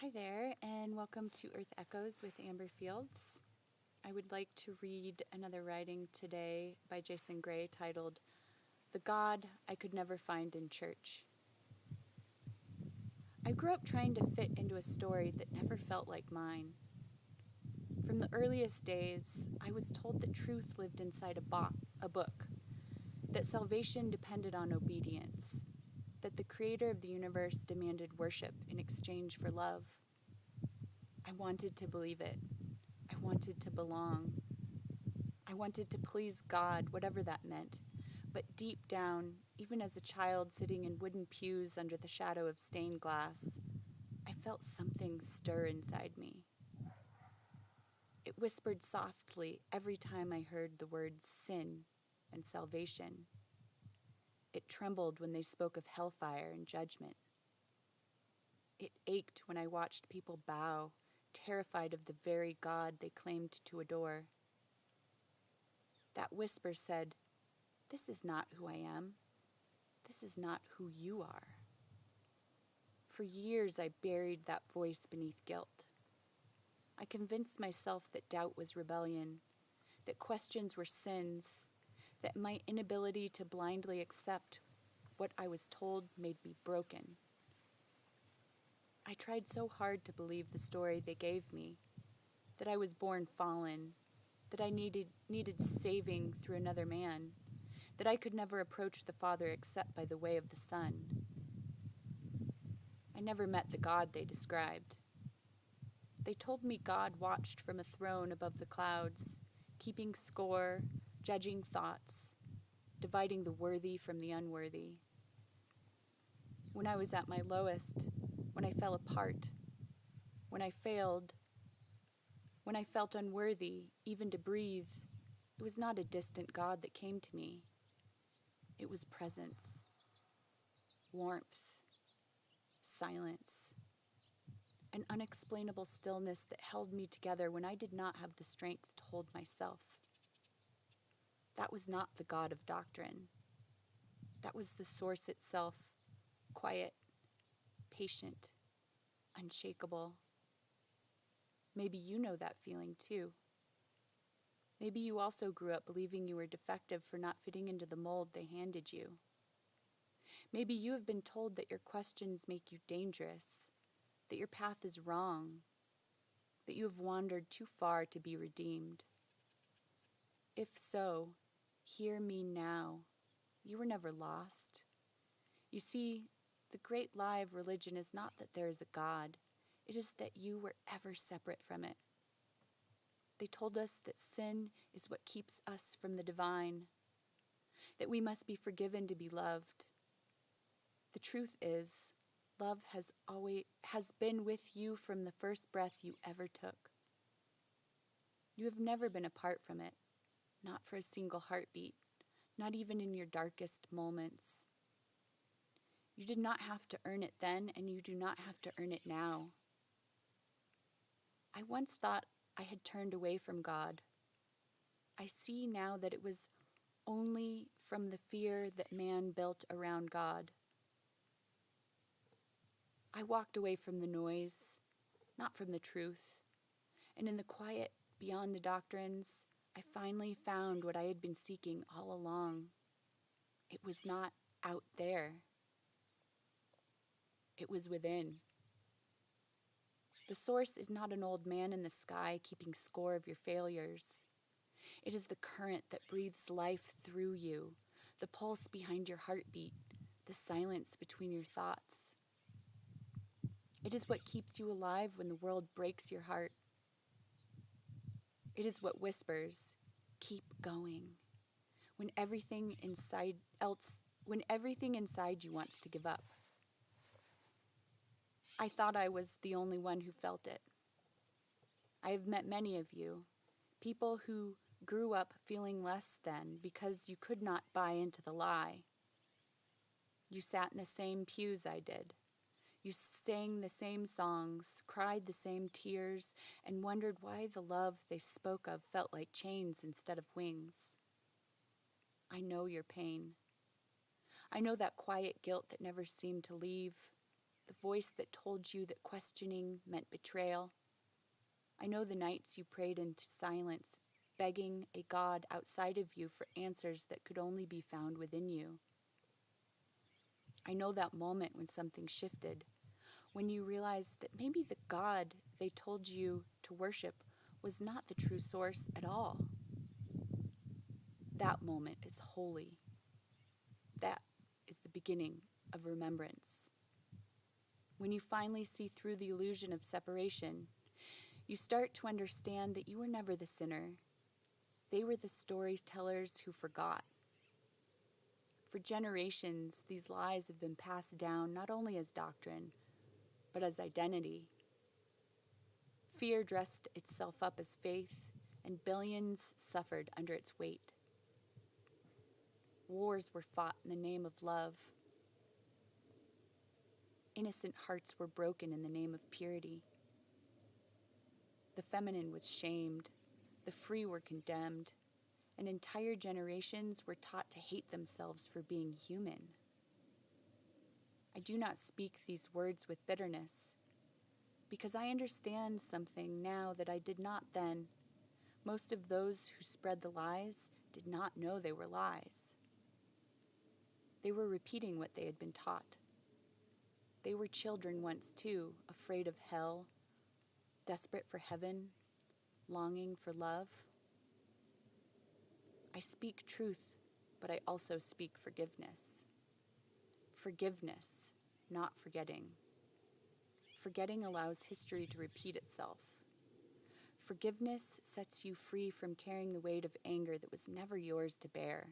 Hi there, and welcome to Earth Echoes with Amber Fields. I would like to read another writing today by Jason Gray titled, "The God I Could Never Find in Church." I grew up trying to fit into a story that never felt like mine. From the earliest days, I was told that truth lived inside a book, that salvation depended on obedience, that the creator of the universe demanded worship in exchange for love. I wanted to believe it. I wanted to belong. I wanted to please God, whatever that meant. But deep down, even as a child sitting in wooden pews under the shadow of stained glass, I felt something stir inside me. It whispered softly every time I heard the words sin and salvation. It trembled when they spoke of hellfire and judgment. It ached when I watched people bow, terrified of the very God they claimed to adore. That whisper said, "This is not who I am. This is not who you are." For years, I buried that voice beneath guilt. I convinced myself that doubt was rebellion, that questions were sins, that my inability to blindly accept what I was told made me broken. I tried so hard to believe the story they gave me, that I was born fallen, that I needed saving through another man, that I could never approach the Father except by the way of the Son. I never met the God they described. They told me God watched from a throne above the clouds, keeping score, judging thoughts, dividing the worthy from the unworthy. When I was at my lowest, when I fell apart, when I failed, when I felt unworthy even to breathe, it was not a distant God that came to me. It was presence, warmth, silence, an unexplainable stillness that held me together when I did not have the strength to hold myself. That was not the God of doctrine. That was the source itself, quiet, patient, unshakable. Maybe you know that feeling too. Maybe you also grew up believing you were defective for not fitting into the mold they handed you. Maybe you have been told that your questions make you dangerous, that your path is wrong, that you have wandered too far to be redeemed. If so, hear me now. You were never lost. You see, the great lie of religion is not that there is a God. It is that you were ever separate from it. They told us that sin is what keeps us from the divine, that we must be forgiven to be loved. The truth is, love has been with you from the first breath you ever took. You have never been apart from it, not for a single heartbeat, not even in your darkest moments. You did not have to earn it then, and you do not have to earn it now. I once thought I had turned away from God. I see now that it was only from the fear that man built around God. I walked away from the noise, not from the truth, and in the quiet beyond the doctrines, I finally found what I had been seeking all along. It was not out there. It was within. The source is not an old man in the sky keeping score of your failures. It is the current that breathes life through you, the pulse behind your heartbeat, the silence between your thoughts. It is what keeps you alive when the world breaks your heart. It is what whispers, "Keep going," when everything inside you wants to give up. I thought I was the only one who felt it. I have met many of you, people who grew up feeling less than because you could not buy into the lie. You sat in the same pews I did. You sang the same songs, cried the same tears, and wondered why the love they spoke of felt like chains instead of wings. I know your pain. I know that quiet guilt that never seemed to leave, the voice that told you that questioning meant betrayal. I know the nights you prayed into silence, begging a God outside of you for answers that could only be found within you. I know that moment when something shifted, when you realized that maybe the God they told you to worship was not the true source at all. That moment is holy. That is the beginning of remembrance. When you finally see through the illusion of separation, you start to understand that you were never the sinner. They were the storytellers who forgot. For generations, these lies have been passed down not only as doctrine, but as identity. Fear dressed itself up as faith, and billions suffered under its weight. Wars were fought in the name of love. Innocent hearts were broken in the name of purity. The feminine was shamed, the free were condemned, and entire generations were taught to hate themselves for being human. I do not speak these words with bitterness, because I understand something now that I did not then. Most of those who spread the lies did not know they were lies. They were repeating what they had been taught. They were children once too, afraid of hell, desperate for heaven, longing for love. I speak truth, but I also speak forgiveness. Forgiveness, not forgetting. Forgetting allows history to repeat itself. Forgiveness sets you free from carrying the weight of anger that was never yours to bear.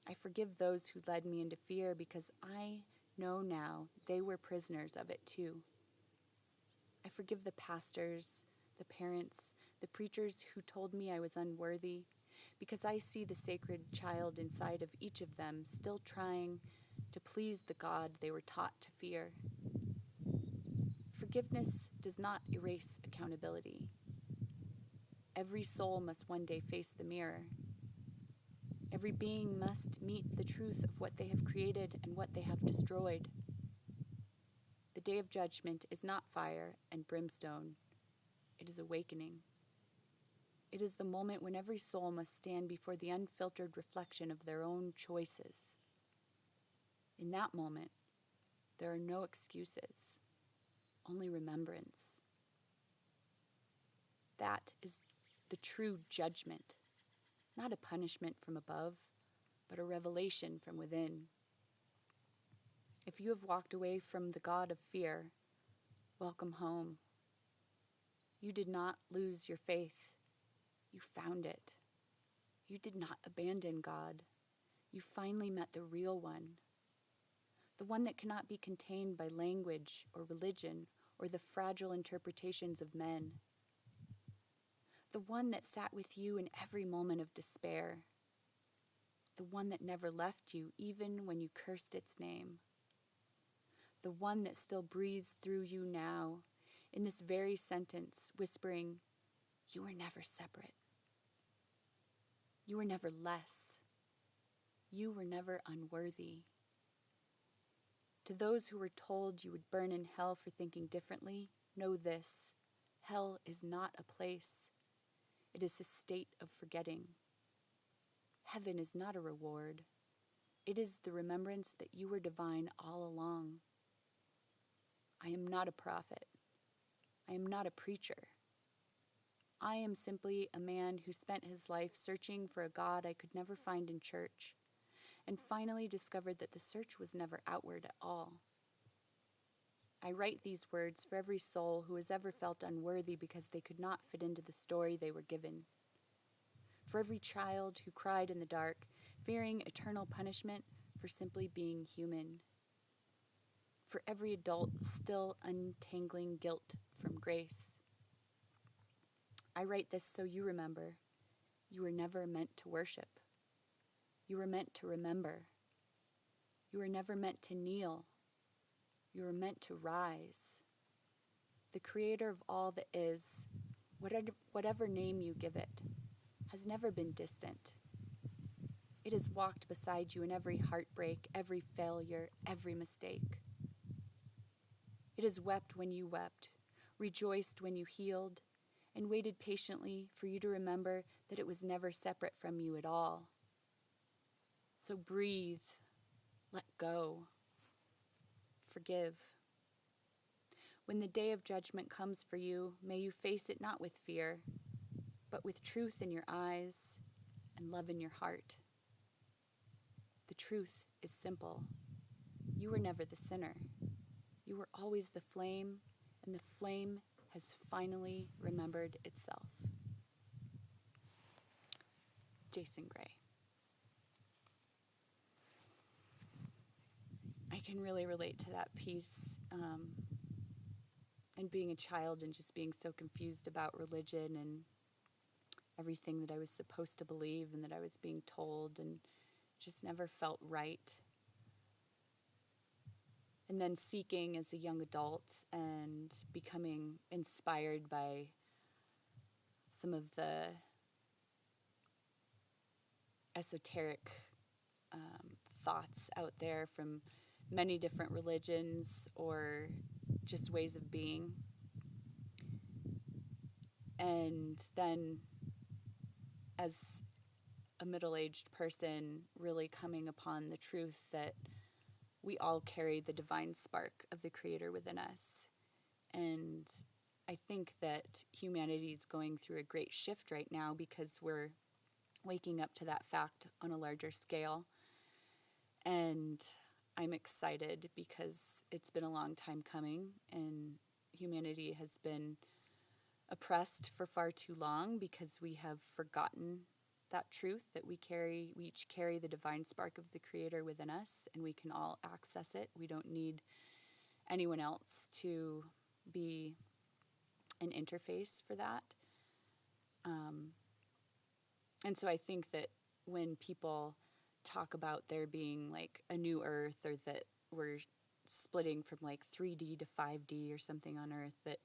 I forgive those who led me into fear because I know now they were prisoners of it too. I forgive the pastors, the parents, the preachers who told me I was unworthy, because I see the sacred child inside of each of them still trying to please the God they were taught to fear. Forgiveness does not erase accountability. Every soul must one day face the mirror. Every being must meet the truth of what they have created and what they have destroyed. The day of judgment is not fire and brimstone. It is awakening. It is the moment when every soul must stand before the unfiltered reflection of their own choices. In that moment, there are no excuses, only remembrance. That is the true judgment, not a punishment from above, but a revelation from within. If you have walked away from the God of fear, welcome home. You did not lose your faith. You found it. You did not abandon God. You finally met the real one. The one that cannot be contained by language or religion or the fragile interpretations of men. The one that sat with you in every moment of despair. The one that never left you even when you cursed its name. The one that still breathes through you now, in this very sentence, whispering, "You were never separate. You were never less. You were never unworthy." To those who were told you would burn in hell for thinking differently, know this: hell is not a place. It is a state of forgetting. Heaven is not a reward. It is the remembrance that you were divine all along. I am not a prophet. I am not a preacher. I am simply a man who spent his life searching for a God I could never find in church, and finally discovered that the search was never outward at all. I write these words for every soul who has ever felt unworthy because they could not fit into the story they were given. For every child who cried in the dark, fearing eternal punishment for simply being human. For every adult still untangling guilt from grace. I write this so you remember. You were never meant to worship. You were meant to remember. You were never meant to kneel. You were meant to rise. The creator of all that is, whatever name you give it, has never been distant. It has walked beside you in every heartbreak, every failure, every mistake. It has wept when you wept, rejoiced when you healed, and waited patiently for you to remember that it was never separate from you at all. So breathe, let go, forgive. When the day of judgment comes for you, may you face it not with fear, but with truth in your eyes and love in your heart. The truth is simple. You were never the sinner. You were always the flame, and the flame has finally remembered itself. Jason Gray. I can really relate to that piece, and being a child and just being so confused about religion and everything that I was supposed to believe and that I was being told, and just never felt right. And then seeking as a young adult and becoming inspired by some of the esoteric thoughts out there from many different religions or just ways of being. And then as a middle-aged person, really coming upon the truth that we all carry the divine spark of the Creator within us. And I think that humanity is going through a great shift right now because we're waking up to that fact on a larger scale. And I'm excited because it's been a long time coming, and humanity has been oppressed for far too long because we have forgotten that truth that we each carry the divine spark of the Creator within us, and we can all access it. We don't need anyone else to be an interface for that. And so I think that when people talk about there being like a new Earth, or that we're splitting from like 3D to 5D or something on Earth, that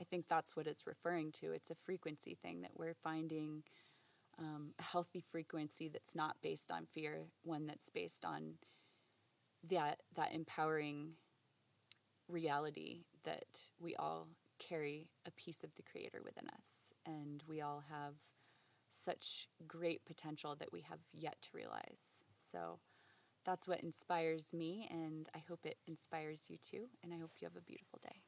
I think that's what it's referring to. It's a frequency thing, that we're finding a healthy frequency that's not based on fear, one that's based on that empowering reality that we all carry a piece of the Creator within us, and we all have such great potential that we have yet to realize. So that's what inspires me, and I hope it inspires you too, and I hope you have a beautiful day.